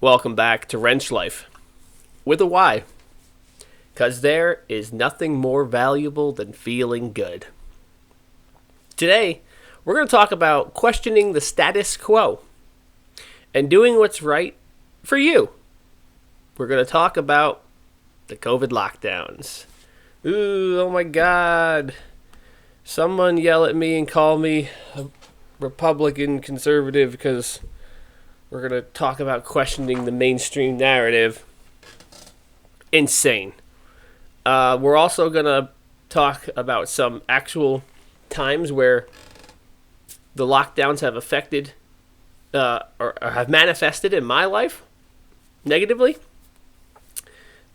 Welcome back to Wrench Life with a Y, because there is nothing more valuable than feeling good. Today, we're going to talk about questioning the status quo and doing what's right for you. We're going to talk about the COVID lockdowns. Ooh, oh my God. Someone yell at me and call me a Republican conservative because we're going to talk about questioning the mainstream narrative. Insane. We're also going to talk about some actual times where the lockdowns have affected or have manifested in my life negatively.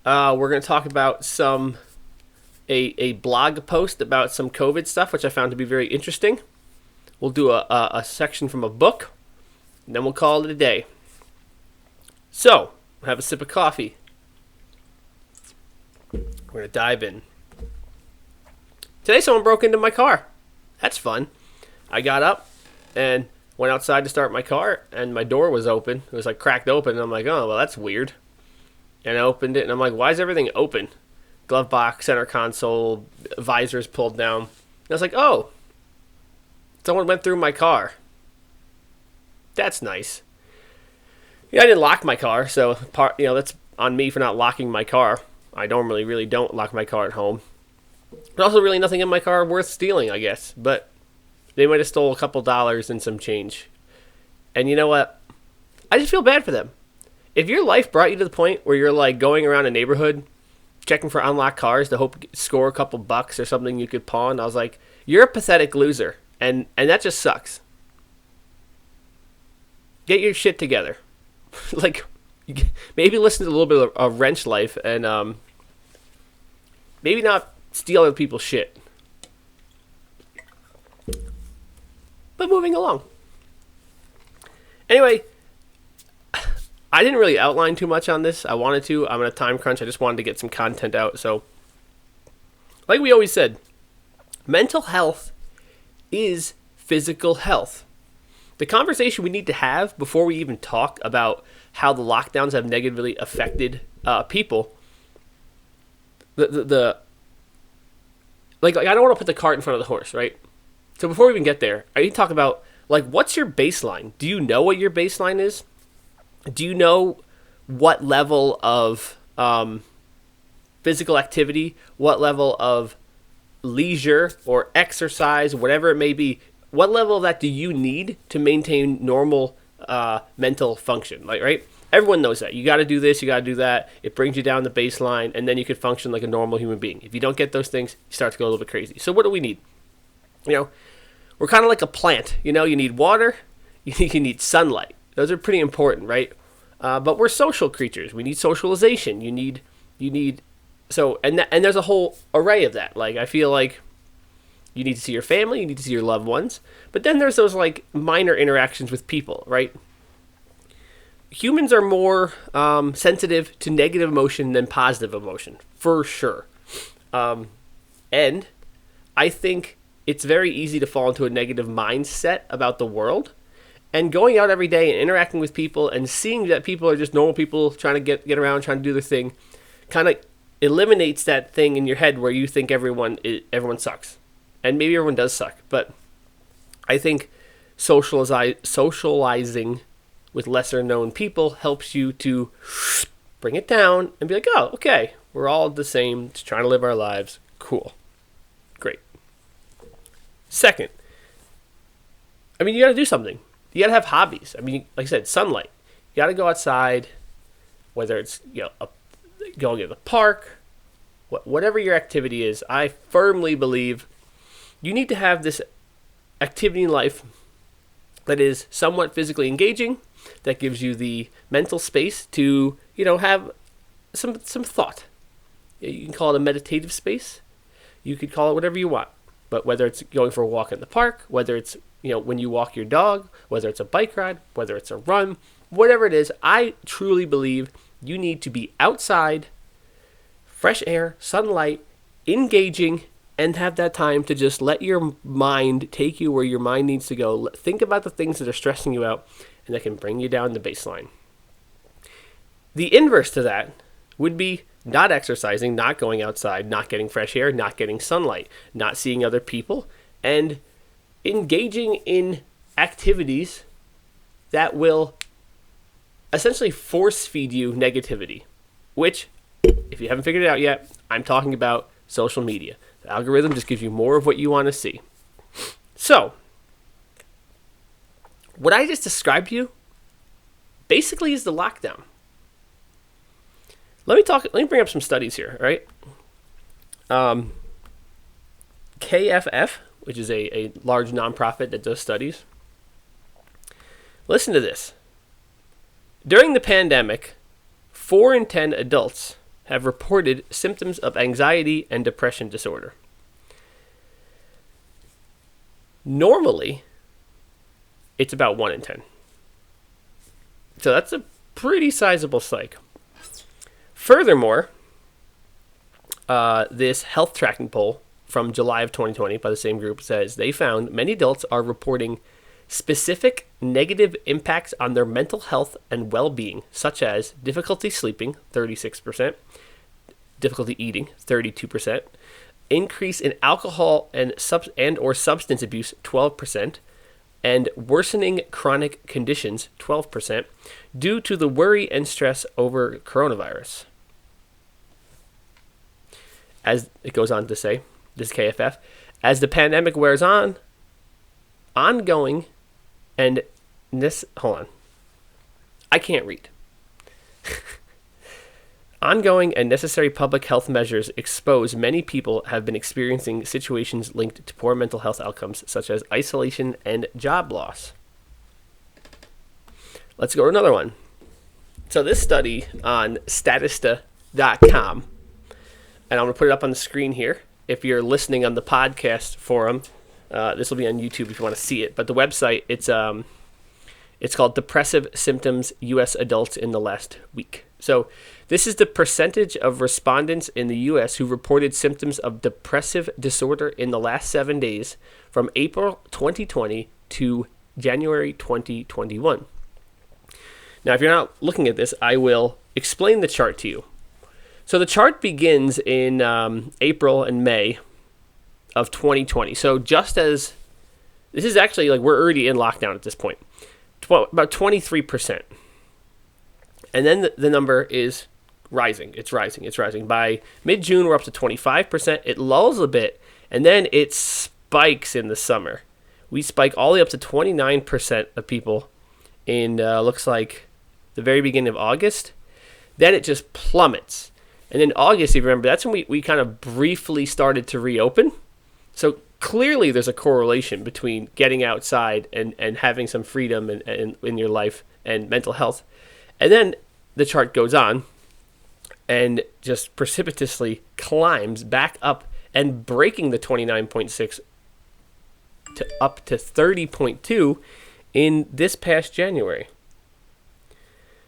We're going to talk about a blog post about some COVID stuff, which I found to be very interesting. We'll do a section from a book, and then we'll call it a day. So, have a sip of coffee. We're going to dive in. Today someone broke into my car. That's fun. I got up and went outside to start my car, and my door was open. It was like cracked open, and I'm like, oh, well, that's weird. And I opened it, and I'm like, why is everything open? Glove box, center console, visors pulled down. And I was like, oh, someone went through my car. That's nice. Yeah, I didn't lock my car, so that's on me for not locking my car. I normally really don't lock my car at home. There's also really nothing in my car worth stealing, I guess. But they might have stole a couple dollars and some change. And you know what? I just feel bad for them. If your life brought you to the point where you're like going around a neighborhood checking for unlocked cars to hope to score a couple bucks or something you could pawn, I was like, you're a pathetic loser. And that just sucks. Get your shit together. Like, maybe listen to a little bit of Wrench Life and maybe not steal other people's shit. But moving along. Anyway, I didn't really outline too much on this. I wanted to. I'm in a time crunch. I just wanted to get some content out. So, like we always said, mental health is physical health. The conversation we need to have before we even talk about how the lockdowns have negatively affected people. I don't want to put the cart in front of the horse, right? So before we even get there, I need to talk about what's your baseline? Do you know what your baseline is? Do you know what level of physical activity, what level of leisure or exercise, whatever it may be, what level of that do you need to maintain normal mental function? Right? Everyone knows that. You got to do this, you got to do that. It brings you down the baseline, and then you can function like a normal human being. If you don't get those things, you start to go a little bit crazy. So what do we need? We're kind of like a plant. You need water, you need sunlight. Those are pretty important, right? But we're social creatures. We need socialization. You need and there's a whole array of that. I feel like you need to see your family, you need to see your loved ones, but then there's those minor interactions with people, right? Humans are more sensitive to negative emotion than positive emotion, for sure. And I think it's very easy to fall into a negative mindset about the world. And going out every day and interacting with people and seeing that people are just normal people trying to get around, trying to do their thing, kind of eliminates that thing in your head where you think everyone sucks. And maybe everyone does suck, but I think socializing with lesser known people helps you to bring it down and be like, oh, okay, we're all the same, just trying to live our lives. Cool. Great. Second, you got to do something. You got to have hobbies. Like I said, sunlight. You got to go outside, whether it's going to the park, whatever your activity is. I firmly believe you need to have this activity in life that is somewhat physically engaging, that gives you the mental space to, have some thought. You can call it a meditative space. You could call it whatever you want. But whether it's going for a walk in the park, whether it's, when you walk your dog, whether it's a bike ride, whether it's a run, whatever it is, I truly believe you need to be outside, fresh air, sunlight, engaging, and have that time to just let your mind take you where your mind needs to go. Think about the things that are stressing you out and that can bring you down the baseline. The inverse to that would be not exercising, not going outside, not getting fresh air, not getting sunlight, not seeing other people, and engaging in activities that will essentially force feed you negativity, which, if you haven't figured it out yet, I'm talking about social media. The algorithm just gives you more of what you want to see. So, what I just described to you basically is the lockdown. Let me bring up some studies here, all right? KFF, which is a large nonprofit that does studies. Listen to this. During the pandemic, 4 in 10 adults have reported symptoms of anxiety and depression disorder. Normally, it's about 1 in 10. So that's a pretty sizable spike. Furthermore, this health tracking poll from July of 2020 by the same group says they found many adults are reporting specific negative impacts on their mental health and well-being, such as difficulty sleeping, 36%, difficulty eating, 32%, increase in alcohol and or substance abuse, 12%, and worsening chronic conditions, 12%, due to the worry and stress over coronavirus. As it goes on to say, this KFF, as the pandemic wears on, ongoing and hold on. I can't read. Ongoing and necessary public health measures expose many people have been experiencing situations linked to poor mental health outcomes such as isolation and job loss. Let's go to another one. So this study on Statista.com, and I'm going to put it up on the screen here. If you're listening on the podcast forum, this will be on YouTube if you want to see it. But the website, it's called Depressive Symptoms U.S. Adults in the Last Week. So this is the percentage of respondents in the U.S. who reported symptoms of depressive disorder in the last 7 days from April 2020 to January 2021. Now, if you're not looking at this, I will explain the chart to you. So the chart begins in April and May of 2020. So just as this is actually like we're already in lockdown at this point, about 23%. And then the number is rising. It's rising. By mid-June, we're up to 25%. It lulls a bit, and then it spikes in the summer. We spike all the way up to 29% of people in, looks like, the very beginning of August. Then it just plummets. And in August, if you remember, that's when we kind of briefly started to reopen. So clearly there's a correlation between getting outside and having some freedom in your life and mental health. And then the chart goes on and just precipitously climbs back up and breaking the 29.6 to up to 30.2 in this past January.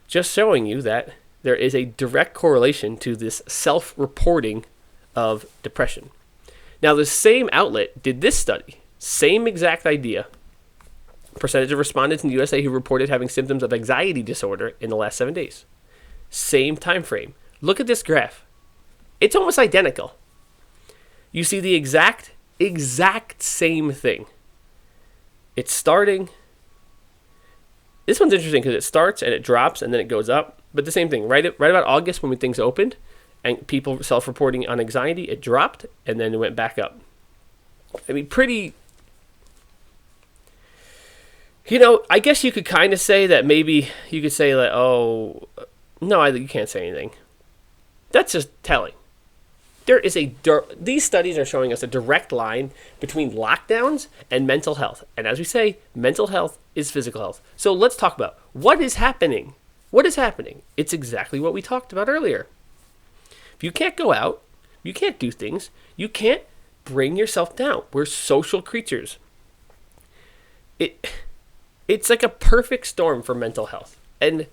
Just showing you that there is a direct correlation to this self-reporting of depression. Now, the same outlet did this study, same exact idea. Percentage of respondents in the USA who reported having symptoms of anxiety disorder in the last 7 days. Same time frame. Look at this graph. It's almost identical. You see the exact same thing. It's starting. This one's interesting because it starts and it drops and then it goes up. But the same thing, right about August when things opened and people self-reporting on anxiety, it dropped and then it went back up. I mean, pretty... You know, I guess you could kind of say that maybe you could say like, oh, no, you can't say anything. That's just telling. There is these studies are showing us a direct line between lockdowns and mental health. And as we say, mental health is physical health. So let's talk about what is happening. What is happening? It's exactly what we talked about earlier. If you can't go out, you can't do things, you can't bring yourself down. We're social creatures. It's like a perfect storm for mental health. And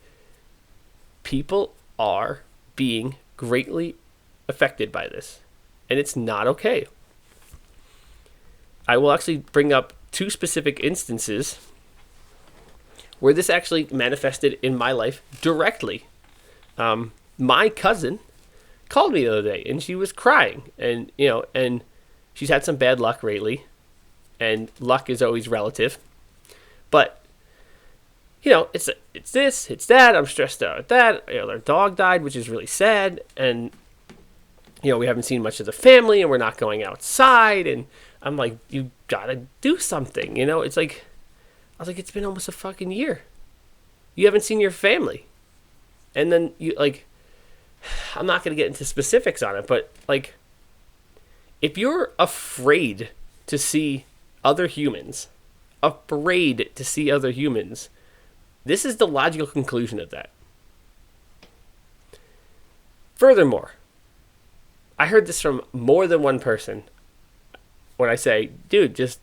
people are being greatly affected by this. And it's not okay. I will actually bring up 2 specific instances where this actually manifested in my life directly. My cousin called me the other day, and she was crying, and she's had some bad luck lately, and luck is always relative, but it's this, it's that. I'm stressed out at that. Their dog died, which is really sad, and we haven't seen much of the family, and we're not going outside, and I'm like, you gotta do something, It's like, I was like, it's been almost a fucking year. You haven't seen your family, and then I'm not gonna get into specifics on it, but if you're afraid to see other humans, this is the logical conclusion of that. Furthermore, I heard this from more than one person when I say, dude, just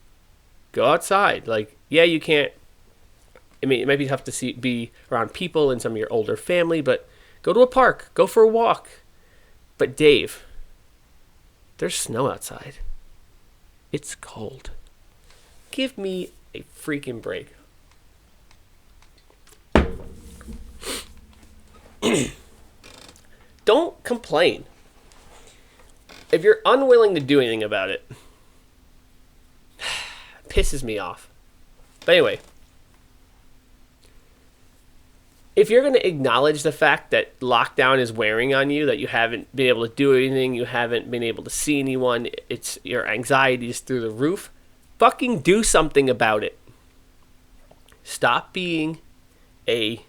go outside. Yeah, you can't. I mean, it might be tough to be around people and some of your older family, but go to a park, go for a walk. But Dave, there's snow outside. It's cold. Give me a freaking break. Don't complain. If you're unwilling to do anything about it, pisses me off. But anyway, if you're going to acknowledge the fact that lockdown is wearing on you, that you haven't been able to do anything, you haven't been able to see anyone, it's your anxiety is through the roof, fucking do something about it. Stop being a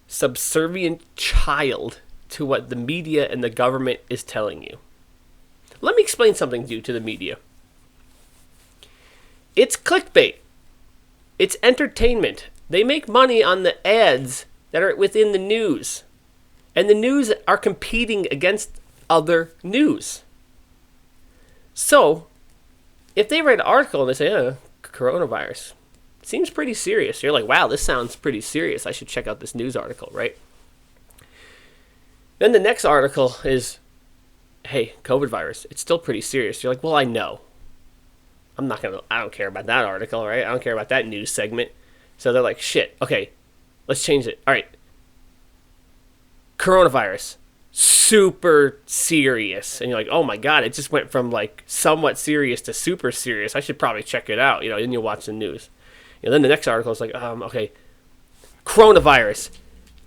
subservient child to what the media and the government is telling you. Let me explain something to the media. It's clickbait. It's entertainment. They make money on the ads that are within the news. And the news are competing against other news. So, if they write an article and they say, coronavirus, seems pretty serious. You're like, wow, this sounds pretty serious. I should check out this news article, right? Then the next article is, hey, COVID virus, it's still pretty serious. You're like, well, I know. I don't care about that article, right? I don't care about that news segment. So they're like, shit, okay, let's change it. All right. Coronavirus, super serious. And you're like, oh my God, it just went from somewhat serious to super serious. I should probably check it out, and you'll watch the news. Then the next article is like, okay, coronavirus,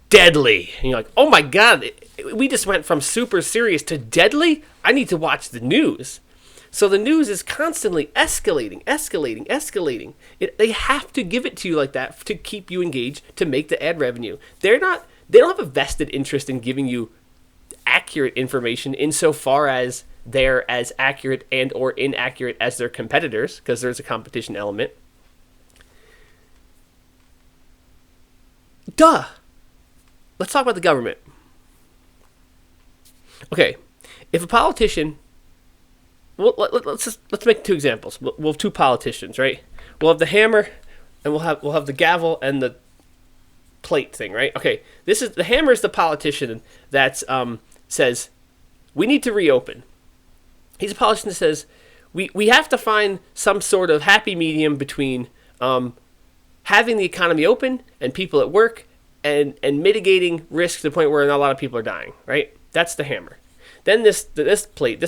deadly. And you're like, oh my God, we just went from super serious to deadly? I need to watch the news. So the news is constantly escalating. They have to give it to you like that to keep you engaged, to make the ad revenue. They don't have a vested interest in giving you accurate information insofar as they're as accurate and or inaccurate as their competitors, because there's a competition element. Duh. Let's talk about the government. Okay, if a politician, let's make two examples. We'll have two politicians, right? We'll have the hammer, and we'll have the gavel and the plate thing, right? Okay, the hammer is the politician that says we need to reopen. He's a politician that says we have to find some sort of happy medium between having the economy open and people at work and mitigating risk to the point where not a lot of people are dying, right? That's the hammer. Then this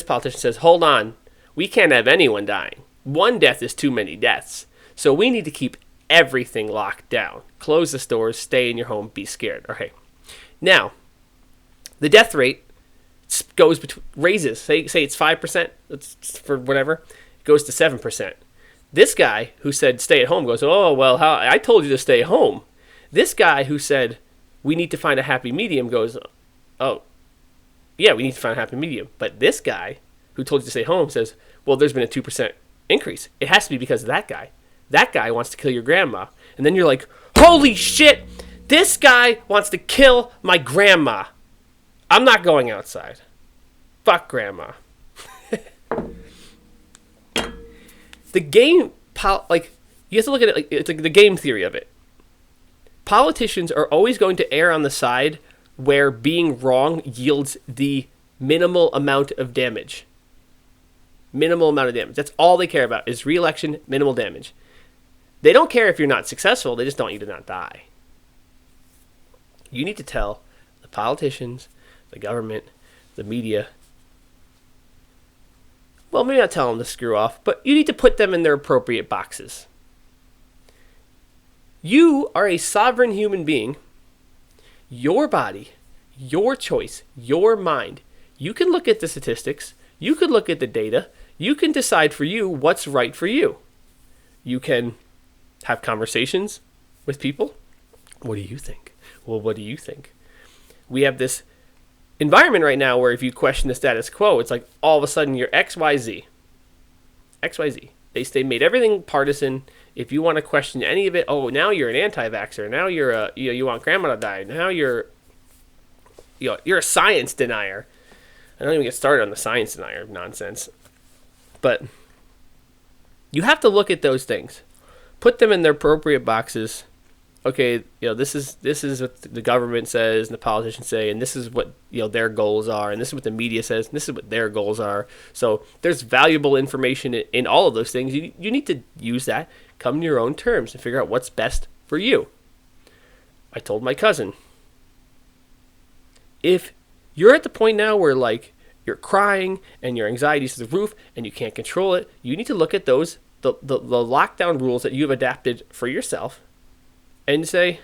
politician says, hold on, we can't have anyone dying. One death is too many deaths. So we need to keep everything locked down. Close the stores, stay in your home, be scared. Okay. Now, the death rate raises. Say it's 5%, it's for whatever, it goes to 7%. This guy who said stay at home goes, oh, well, I told you to stay home. This guy who said we need to find a happy medium goes, oh, yeah, we need to find a happy medium. But this guy who told you to stay home says, well, there's been a 2% increase. It has to be because of that guy. That guy wants to kill your grandma. And then you're like, holy shit, this guy wants to kill my grandma. I'm not going outside. Fuck grandma. The game, you have to look at it it's like the game theory of it. Politicians are always going to err on the side where being wrong yields the minimal amount of damage. Minimal amount of damage. That's all they care about is re-election, minimal damage. They don't care if you're not successful. They just don't want you to not die. You need to tell the politicians, the government, the media, well, maybe not tell them to screw off, but you need to put them in their appropriate boxes. You are a sovereign human being. Your body, your choice, your mind. You can look at the statistics. You can look at the data. You can decide for you what's right for you. You can have conversations with people. What do you think? Well, what do you think? We have this environment right now where if you question the status quo, it's like all of a sudden you're XYZ. XYZ. They made everything partisan. If you want to question any of it, oh, now you're an anti-vaxxer. Now you want grandma to die. Now you're a science denier. I don't even get started on the science denier nonsense. But you have to look at those things. Put them in their appropriate boxes. Okay, this is what the government says and the politicians say, and this is what their goals are, and this is what the media says, and this is what their goals are. So there's valuable information in all of those things. You need to use that, come to your own terms, and figure out what's best for you. I told my cousin, if you're at the point now where like you're crying and your anxiety's to the roof and you can't control it, you need to look at those the lockdown rules that you've adapted for yourself. And say,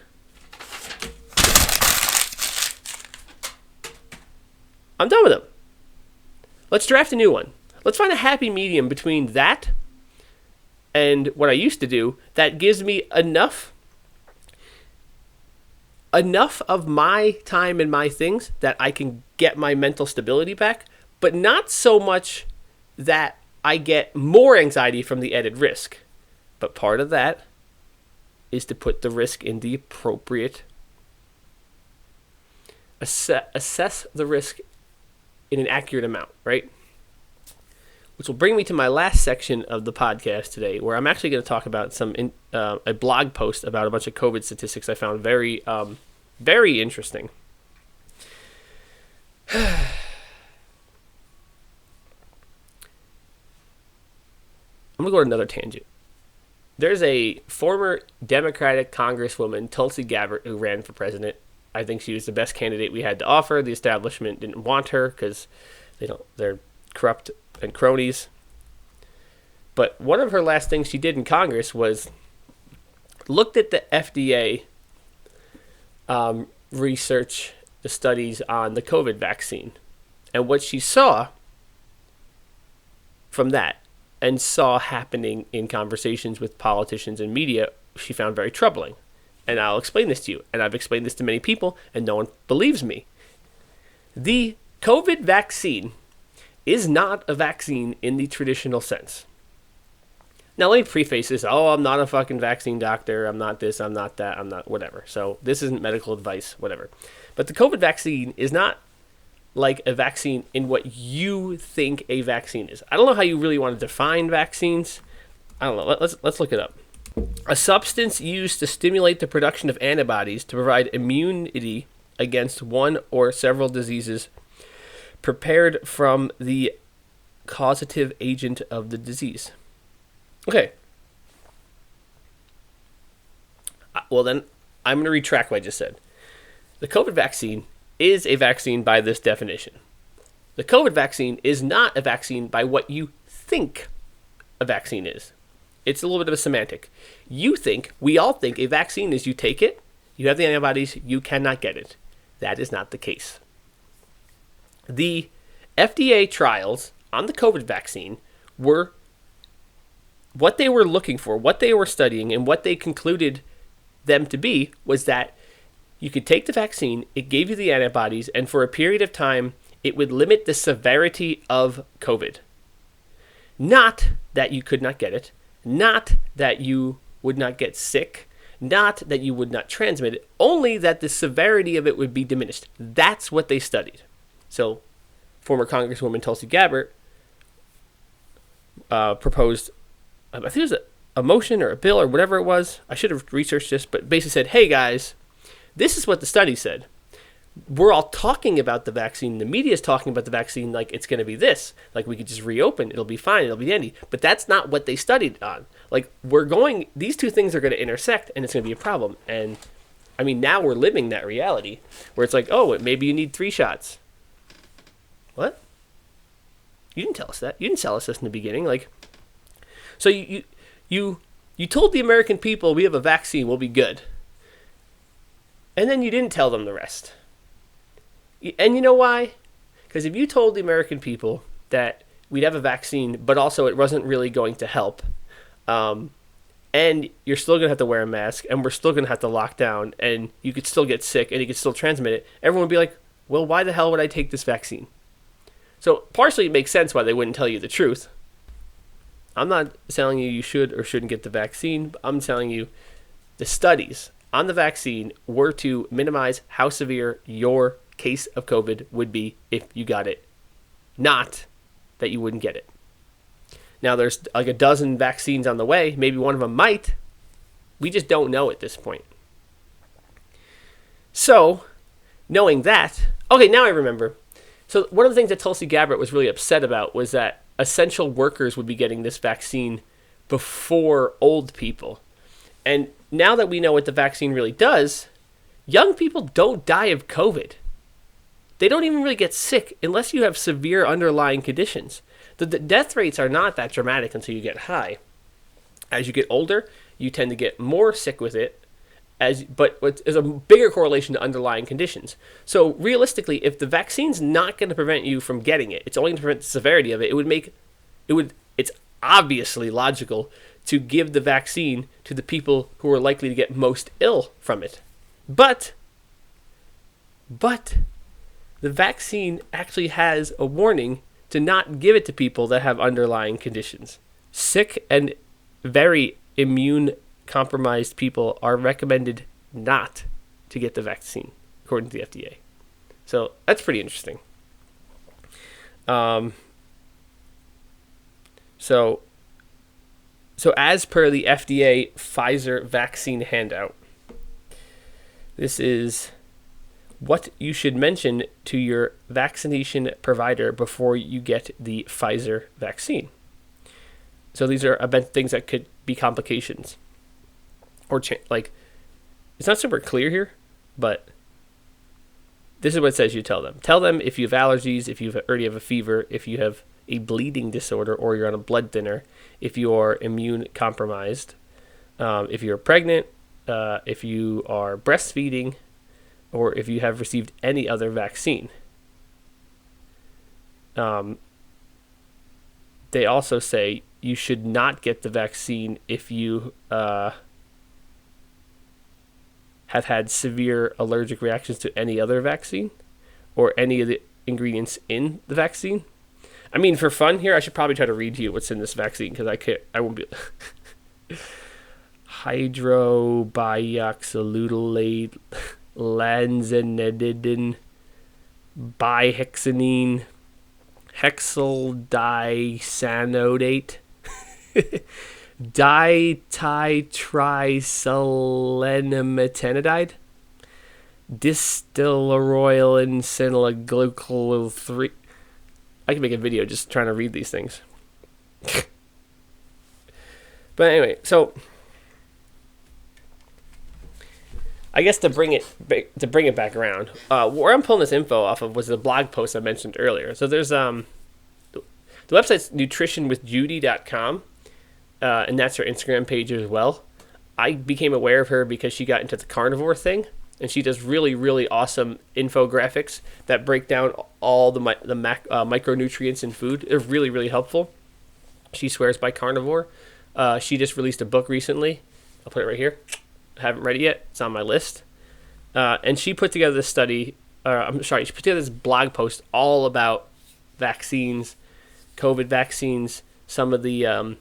I'm done with them. Let's draft a new one. Let's find a happy medium between that and what I used to do that gives me enough of my time and my things that I can get my mental stability back, but not so much that I get more anxiety from the added risk. But part of that is to put the risk in the appropriate, assess the risk in an accurate amount, right? Which will bring me to my last section of the podcast today, where I'm actually going to talk about a blog post about a bunch of COVID statistics I found very, very interesting. I'm going to go on another tangent. There's a former Democratic Congresswoman, Tulsi Gabbard, who ran for president. I think she was the best candidate we had to offer. The establishment didn't want her because they're corrupt and cronies. But one of her last things she did in Congress was looked at the FDA research, the studies on the COVID vaccine. And what she saw from that and saw happening in conversations with politicians and media, she found very troubling. And I'll explain this to you. And I've explained this to many people, and no one believes me. The COVID vaccine is not a vaccine in the traditional sense. Now, let me preface this. Oh, I'm not a fucking vaccine doctor. I'm not this, I'm not that, I'm not whatever. So this isn't medical advice, whatever. But the COVID vaccine is not like a vaccine in what you think a vaccine is. I don't know how you really want to define vaccines. I don't know. Let's look it up. A substance used to stimulate the production of antibodies to provide immunity against one or several diseases prepared from the causative agent of the disease. Okay. Well, then I'm going to retract what I just said. The COVID vaccine is a vaccine by this definition. The COVID vaccine is not a vaccine by what you think a vaccine is. It's a little bit of a semantic. We all think a vaccine is you take it, you have the antibodies, you cannot get it. That is not the case. The FDA trials on the COVID vaccine were what they were looking for, what they were studying, and what they concluded them to be was that you could take the vaccine, it gave you the antibodies, and for a period of time, it would limit the severity of COVID. Not that you could not get it, not that you would not get sick, not that you would not transmit it, only that the severity of it would be diminished. That's what they studied. So, former Congresswoman Tulsi Gabbard proposed, I think it was a motion or a bill or whatever it was. I should have researched this, but basically said, hey guys, this is what the study said. We're all talking about the vaccine. The media is talking about the vaccine like it's going to be this. Like we could just reopen. It'll be fine. It'll be dandy. But that's not what they studied on. Like these two things are going to intersect and it's going to be a problem. And I mean, now we're living that reality where it's like, oh, maybe you need 3 shots. What? You didn't tell us that. You didn't tell us this in the beginning. Like, so you told the American people we have a vaccine, we'll be good. And then you didn't tell them the rest. And you know why? Because if you told the American people that we'd have a vaccine, but also it wasn't really going to help, and you're still going to have to wear a mask, and we're still going to have to lock down, and you could still get sick, and you could still transmit it, everyone would be like, well, why the hell would I take this vaccine? So partially it makes sense why they wouldn't tell you the truth. I'm not telling you should or shouldn't get the vaccine. I'm telling you the studies on the vaccine were to minimize how severe your case of COVID would be if you got it, not that you wouldn't get it. Now, there's like a dozen vaccines on the way. Maybe one of them might. We just don't know at this point. So, knowing that, okay, now I remember. So one of the things that Tulsi Gabbard was really upset about was that essential workers would be getting this vaccine before old people. And now that we know what the vaccine really does, young people don't die of COVID. They don't even really get sick unless you have severe underlying conditions. The death rates are not that dramatic until you get high. As you get older, you tend to get more sick with it, but there's a bigger correlation to underlying conditions. So realistically, if the vaccine's not going to prevent you from getting it, it's only going to prevent the severity of it. It's obviously logical to give the vaccine to the people who are likely to get most ill from it. But the vaccine actually has a warning to not give it to people that have underlying conditions. Sick and very immune compromised people are recommended not to get the vaccine, according to the FDA. So that's pretty interesting. So as per the FDA Pfizer vaccine handout, this is what you should mention to your vaccination provider before you get the Pfizer vaccine. So these are things that could be complications. Or it's not super clear here, but this is what it says you tell them. Tell them if you have allergies, if you already have a fever, if you have a bleeding disorder, or you're on a blood thinner, if you are immune compromised, if you're pregnant, if you are breastfeeding, or if you have received any other vaccine. They also say you should not get the vaccine if you have had severe allergic reactions to any other vaccine or any of the ingredients in the vaccine. I mean, for fun here, I should probably try to read to you what's in this vaccine because I won't be. Hydrobiaxylutolate, lanzanidine, bihexanine, hexyl disanodate, dititriselemetanidide, distilleroyl cinelaglycol 3. I can make a video just trying to read these things. But anyway, so I guess to bring it back around, where I'm pulling this info off of was the blog post I mentioned earlier. So there's the website's nutritionwithjudy.com, and that's her Instagram page as well. I became aware of her because she got into the carnivore thing, and she does really, really awesome infographics that break down all the micronutrients in food. They're really, really helpful. She swears by carnivore. She just released a book recently. I'll put it right here. I haven't read it yet. It's on my list. And she put together this she put together this blog post all about vaccines, COVID vaccines, some of the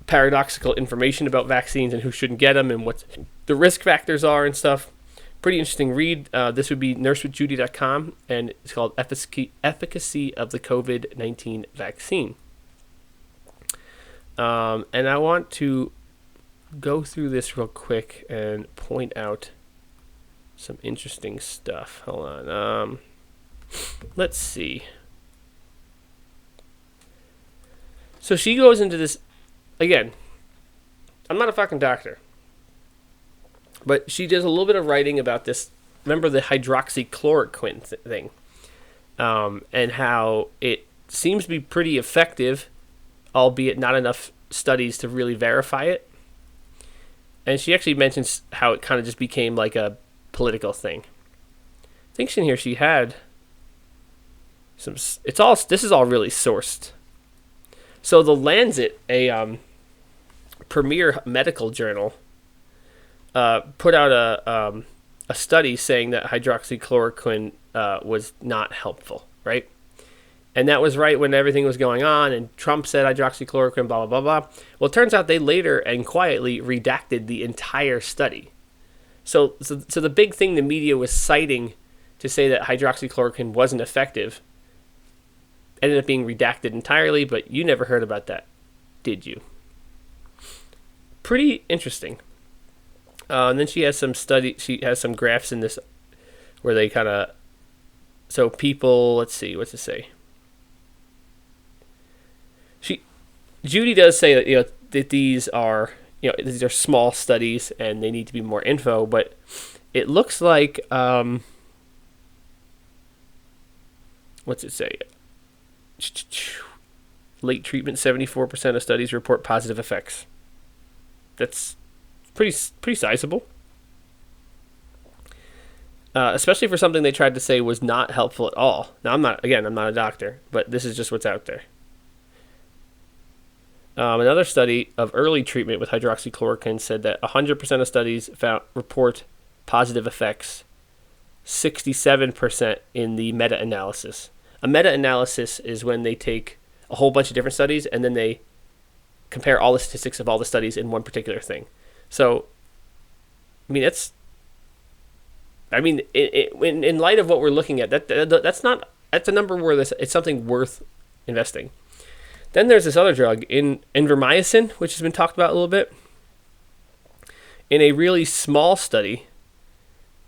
paradoxical information about vaccines and who shouldn't get them and what the risk factors are and stuff. Pretty interesting read. This would be nursewithjudy.com, and it's called Efficacy of the COVID-19 Vaccine. And I want to go through this real quick and point out some interesting stuff. Hold on. Let's see. So she goes into this. Again, I'm not a fucking doctor. But she does a little bit of writing about this. Remember the hydroxychloroquine thing, and how it seems to be pretty effective, albeit not enough studies to really verify it. And she actually mentions how it kind of just became like a political thing. I think in here she had some. It's all. This is all really sourced. So the Lancet, a premier medical journal, put out a study saying that hydroxychloroquine was not helpful, right? And that was right when everything was going on, and Trump said hydroxychloroquine, blah, blah, blah, blah. Well, it turns out they later and quietly redacted the entire study. So the big thing the media was citing to say that hydroxychloroquine wasn't effective ended up being redacted entirely, but you never heard about that, did you? Pretty interesting. And then she has some graphs in this where they kind of, so people, let's see, what's it say? Judy does say that, that these are small studies and they need to be more info, but it looks like, what's it say? Late treatment, 74% of studies report positive effects. That's pretty sizable. Especially for something they tried to say was not helpful at all. Now, I'm not a doctor, but this is just what's out there. Another study of early treatment with hydroxychloroquine said that 100% of studies report positive effects, 67% in the meta-analysis. A meta-analysis is when they take a whole bunch of different studies and then they compare all the statistics of all the studies in one particular thing. So, in light of what we're looking at, that's a number where it's something worth investing. Then there's this other drug, invermycin, which has been talked about a little bit. In a really small study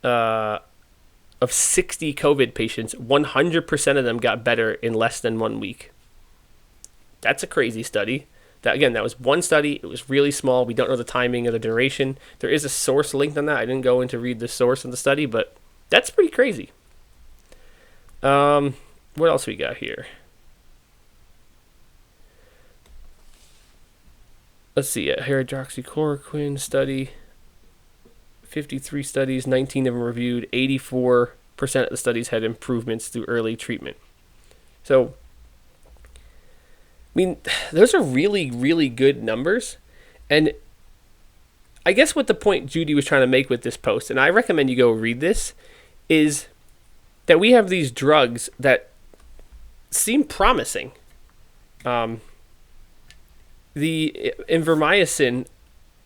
of 60 COVID patients, 100% of them got better in less than 1 week. That's a crazy study. That was one study. It was really small. We don't know the timing or the duration. There is a source linked on that. I didn't go in to read the source of the study, but that's pretty crazy. What else we got here? Let's see, hydroxychloroquine study, 53 studies, 19 of them reviewed, 84% of the studies had improvements through early treatment. So, those are really, really good numbers. And I guess what the point Judy was trying to make with this post, and I recommend you go read this, is that we have these drugs that seem promising. The invermycin,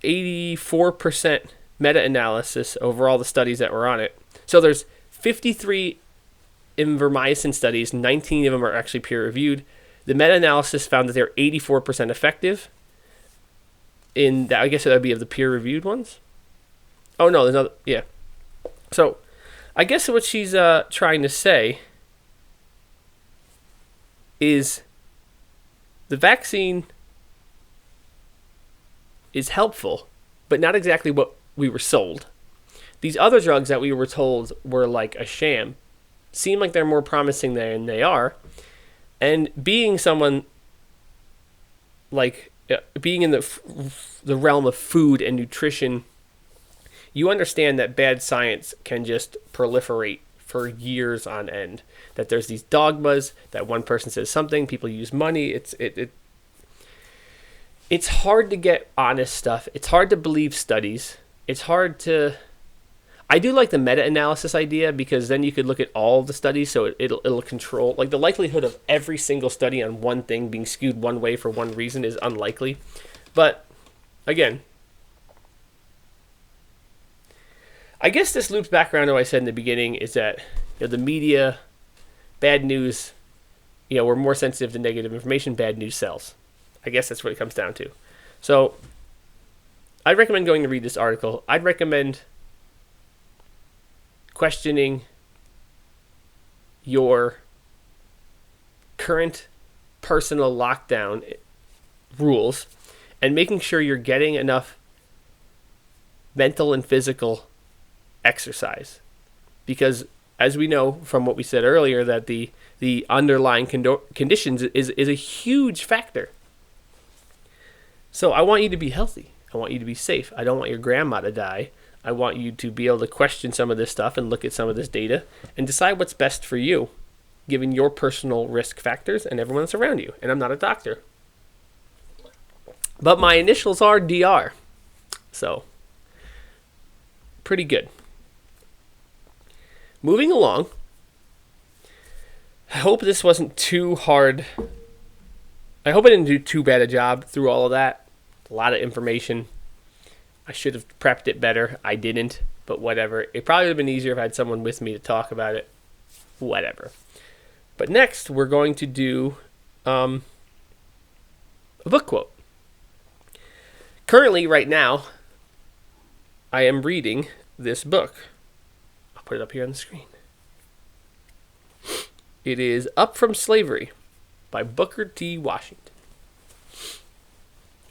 84% meta-analysis over all the studies that were on it. So there's 53 invermycin studies, 19 of them are actually peer-reviewed. The meta-analysis found that they're 84% effective. I guess that would be of the peer-reviewed ones. Oh, no, there's another, yeah. So I guess what she's trying to say is the vaccine is helpful, but not exactly what we were sold. These other drugs that we were told were like a sham seem like they're more promising than they are. And being someone being in the realm of food and nutrition, you understand that bad science can just proliferate for years on end. That there's these dogmas, that one person says something, people use money. It's hard to get honest stuff. It's hard to believe studies. It's hard to... I do like the meta-analysis idea because then you could look at all the studies, so it'll control... Like, the likelihood of every single study on one thing being skewed one way for one reason is unlikely. But, again, I guess this loops back around to what I said in the beginning, is that the media, bad news, we're more sensitive to negative information, bad news sells. I guess that's what it comes down to. So, I'd recommend going to read this article. I'd recommend questioning your current personal lockdown rules and making sure you're getting enough mental and physical exercise. Because as we know from what we said earlier, that the underlying conditions is a huge factor. So I want you to be healthy. I want you to be safe. I don't want your grandma to die. I want you to be able to question some of this stuff and look at some of this data and decide what's best for you, given your personal risk factors and everyone that's around you. And I'm not a doctor. But my initials are DR. So, pretty good. Moving along. I hope this wasn't too hard. I hope I didn't do too bad a job through all of that. A lot of information. I should have prepped it better. I didn't, but whatever. It probably would have been easier if I had someone with me to talk about it. Whatever. But next, we're going to do a book quote. Currently, right now, I am reading this book. I'll put it up here on the screen. It is Up From Slavery by Booker T. Washington.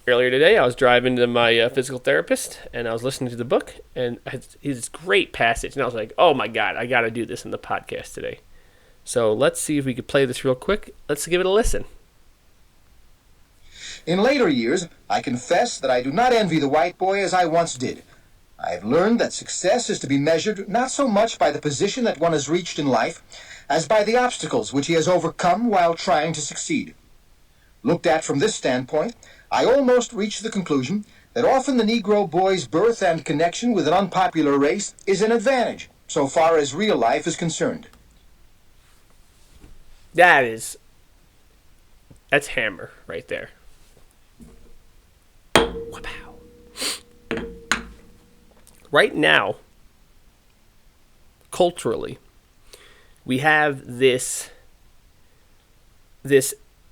Earlier today, I was driving to my physical therapist, and I was listening to the book, and it's this great passage, and I was like, oh my God, I got to do this in the podcast today. So let's see if we could play this real quick. Let's give it a listen. In later years, I confess that I do not envy the white boy as I once did. I have learned that success is to be measured not so much by the position that one has reached in life, as by the obstacles which he has overcome while trying to succeed. Looked at from this standpoint, I almost reach the conclusion that often the Negro boy's birth and connection with an unpopular race is an advantage, so far as real life is concerned. That's hammer right there. Wow. Right now, culturally, we have this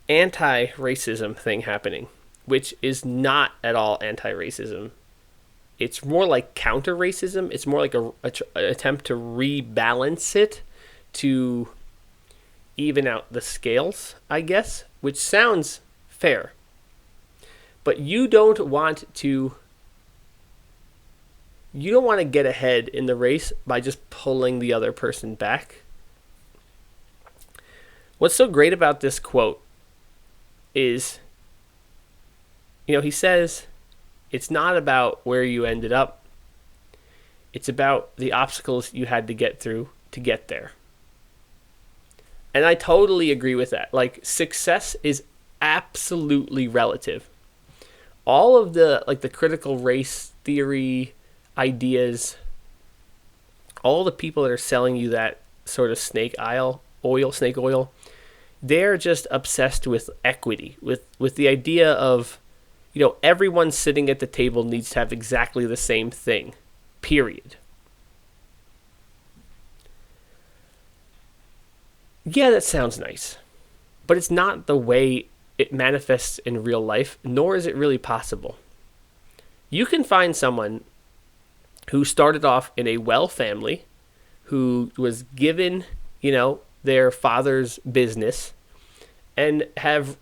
anti-racism thing happening, which is not at all anti-racism. It's more like counter-racism. It's more like an attempt to rebalance it, to even out the scales, I guess, which sounds fair. But you don't want to get ahead in the race by just pulling the other person back. What's so great about this quote is, he says, it's not about where you ended up. It's about the obstacles you had to get through to get there. And I totally agree with that. Like, success is absolutely relative. All of the critical race theory ideas, all the people that are selling you that sort of snake oil, they're just obsessed with equity, with the idea of, everyone sitting at the table needs to have exactly the same thing, period. Yeah, that sounds nice, but it's not the way it manifests in real life, nor is it really possible. You can find someone who started off in a well family, who was given, their father's business, and have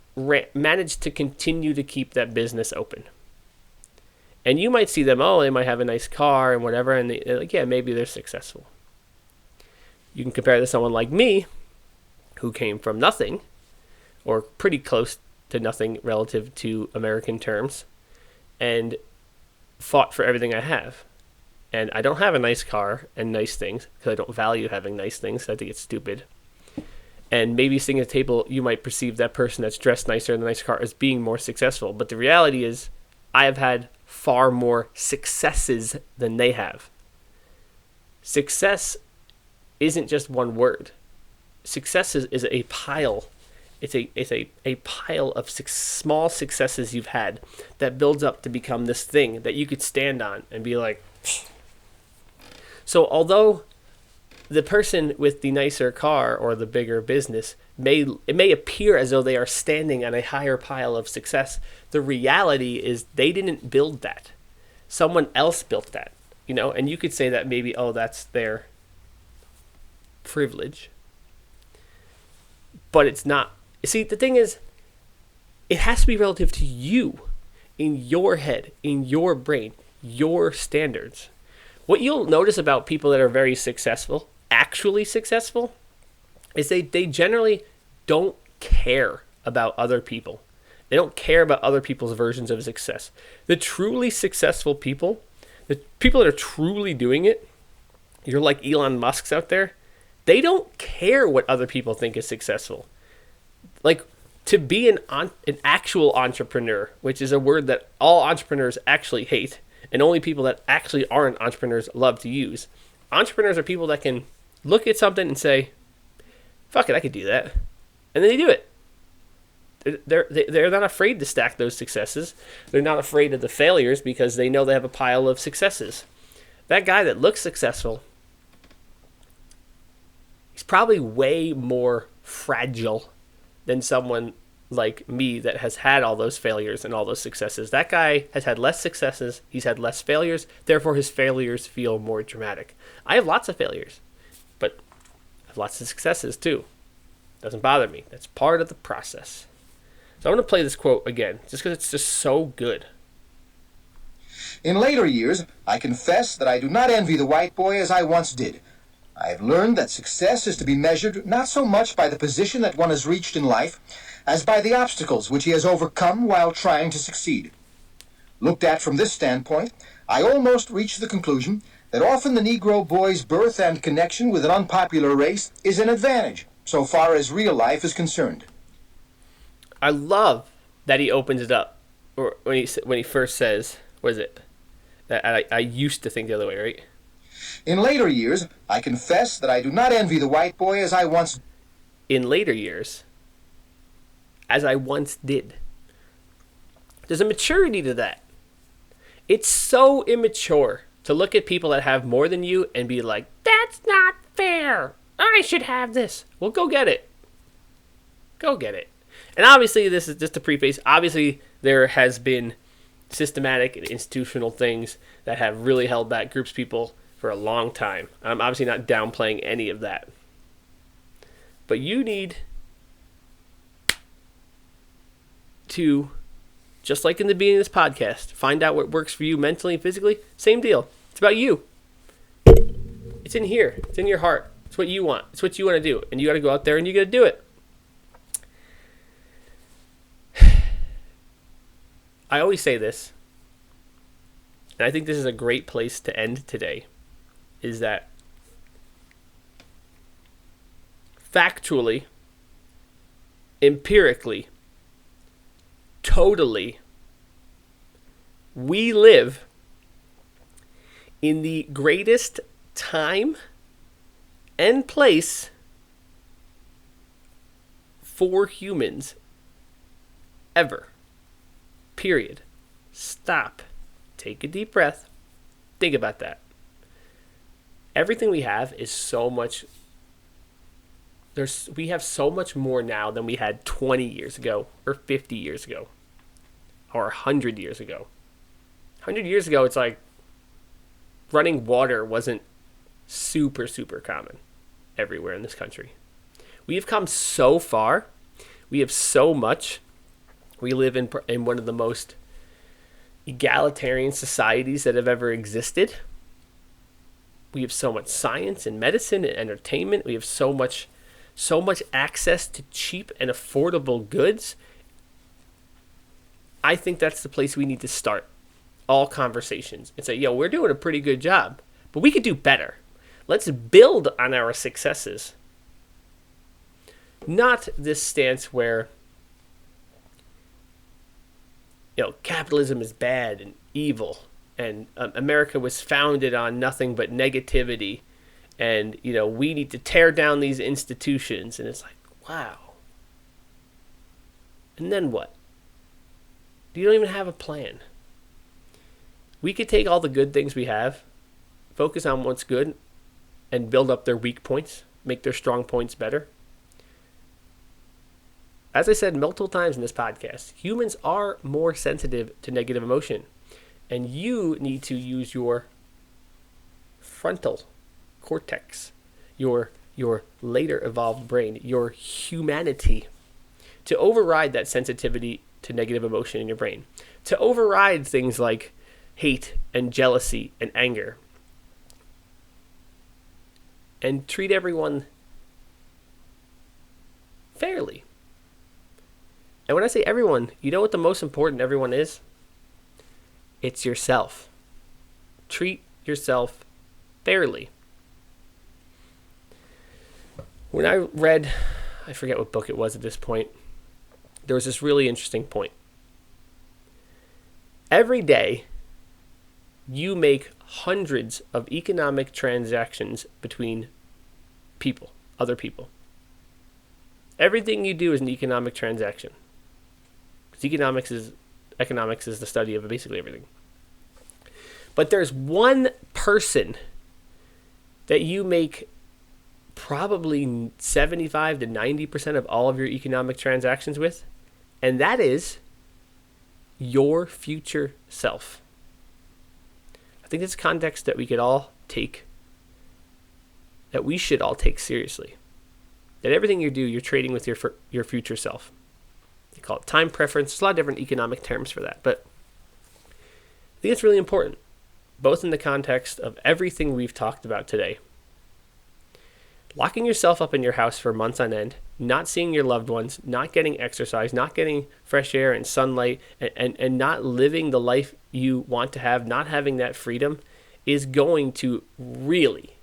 managed to continue to keep that business open. And you might see them, they might have a nice car and whatever, and maybe they're successful. You can compare it to someone like me, who came from nothing, or pretty close to nothing relative to American terms, and fought for everything I have. And I don't have a nice car and nice things, because I don't value having nice things. I think it's stupid. And maybe sitting at a table, you might perceive that person that's dressed nicer in a nice car as being more successful. But the reality is, I have had far more successes than they have. Success isn't just one word. Success is a pile. It's a pile of small successes you've had that builds up to become this thing that you could stand on and be like. So although the person with the nicer car or the bigger business it may appear as though they are standing on a higher pile of success, the reality is they didn't build that. Someone else built that, and you could say that maybe, that's their privilege. But it's not. See, the thing is, it has to be relative to you, in your head, in your brain. your standards. What you'll notice about people that are very successful, actually successful, is they generally don't care about other people. They don't care about other people's versions of success. The truly successful people, the people that are truly doing it, you're like Elon Musk's out there, they don't care what other people think is successful. Like, to be an actual entrepreneur, which is a word that all entrepreneurs actually hate, and only people that actually aren't entrepreneurs love to use. Entrepreneurs are people that can look at something and say, fuck it, I could do that. And then they do it. They're not afraid to stack those successes. They're not afraid of the failures because they know they have a pile of successes. That guy that looks successful, he's probably way more fragile than someone like me that has had all those failures and all those successes. That guy has had less successes. He's had less failures. Therefore, his failures feel more dramatic. I have lots of failures, but I have lots of successes too. Doesn't bother me. That's part of the process. So I'm going to play this quote again, just because it's just so good. In later years, I confess that I do not envy the white boy as I once did. I have learned that success is to be measured not so much by the position that one has reached in life, as by the obstacles which he has overcome while trying to succeed. Looked at from this standpoint, I almost reach the conclusion that often the Negro boy's birth and connection with an unpopular race is an advantage, so far as real life is concerned. I love that he opens it up, or when he first says, what is it? I used to think the other way, right? In later years, I confess that I do not envy the white boy as I once. In later years, as I once did. There's a maturity to that. It's so immature to look at people that have more than you and be like, that's not fair. I should have this. Well, go get it. Go get it. And obviously, this is just a preface. Obviously, there has been systematic and institutional things that have really held back groups of people for a long time. I'm obviously not downplaying any of that. But you need to, just like in the beginning of this podcast, find out what works for you mentally and physically. Same deal. It's about you. It's in here. It's in your heart. It's what you want. It's what you want to do. And you got to go out there and you got to do it. I always say this, and I think this is a great place to end today, is that factually, empirically, totally, we live in the greatest time and place for humans ever. Period. Stop. Take a deep breath. Think about that. Everything we have is so much. We have so much more now than we had 20 years ago, or 50 years ago, or 100 years ago. 100 years ago, it's like running water wasn't super, super common everywhere in this country. We have come so far. We have so much. We live in one of the most egalitarian societies that have ever existed. We have so much science and medicine and entertainment. We have so much access to cheap and affordable goods. I think that's the place we need to start all conversations and say, yo, we're doing a pretty good job, but we could do better. Let's build on our successes. Not this stance where, capitalism is bad and evil, and America was founded on nothing but negativity, and, we need to tear down these institutions. And it's like, wow. And then what? You don't even have a plan. We could take all the good things we have, focus on what's good, and build up their weak points, make their strong points better. As I said multiple times in this podcast, humans are more sensitive to negative emotion. And you need to use your frontal cortex, your later evolved brain, your humanity, to override that sensitivity to negative emotion in your brain. To override things like hate and jealousy and anger. And treat everyone fairly. And when I say everyone, you know what the most important everyone is? It's yourself. Treat yourself fairly. When I read, I forget what book it was at this point, there was this really interesting point. Every day, you make hundreds of economic transactions between people, other people. Everything you do is an economic transaction. Because economics is the study of basically everything. But there's one person that you make probably 75 to 90% of all of your economic transactions with, and that is your future self. I think that's a context that we should all take seriously. That everything you do, you're trading with your future self. They call it time preference. There's a lot of different economic terms for that, but I think it's really important, both in the context of everything we've talked about today. Locking yourself up in your house for months on end, not seeing your loved ones, not getting exercise, not getting fresh air and sunlight, and not living the life you want to have, not having that freedom, is going to really,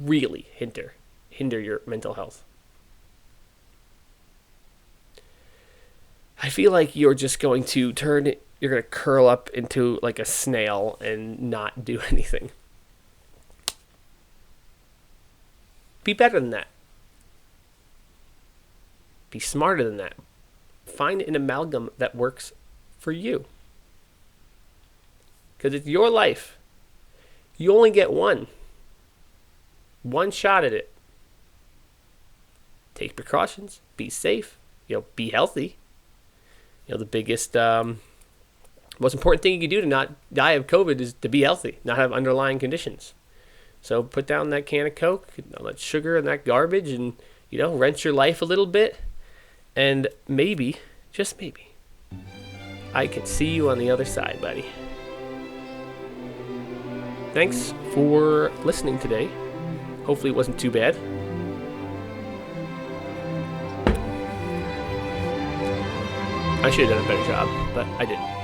really hinder your mental health. I feel like you're just going to you're going to curl up into like a snail and not do anything. Be better than that. Be smarter than that. Find an amalgam that works for you. Because it's your life. You only get one shot at it. Take precautions. Be safe. Be healthy. The biggest, most important thing you can do to not die of COVID is to be healthy, not have underlying conditions. So put down that can of Coke, all that sugar and that garbage, and, wrench your life a little bit. And maybe, just maybe, I could see you on the other side, buddy. Thanks for listening today. Hopefully it wasn't too bad. I should have done a better job, but I didn't.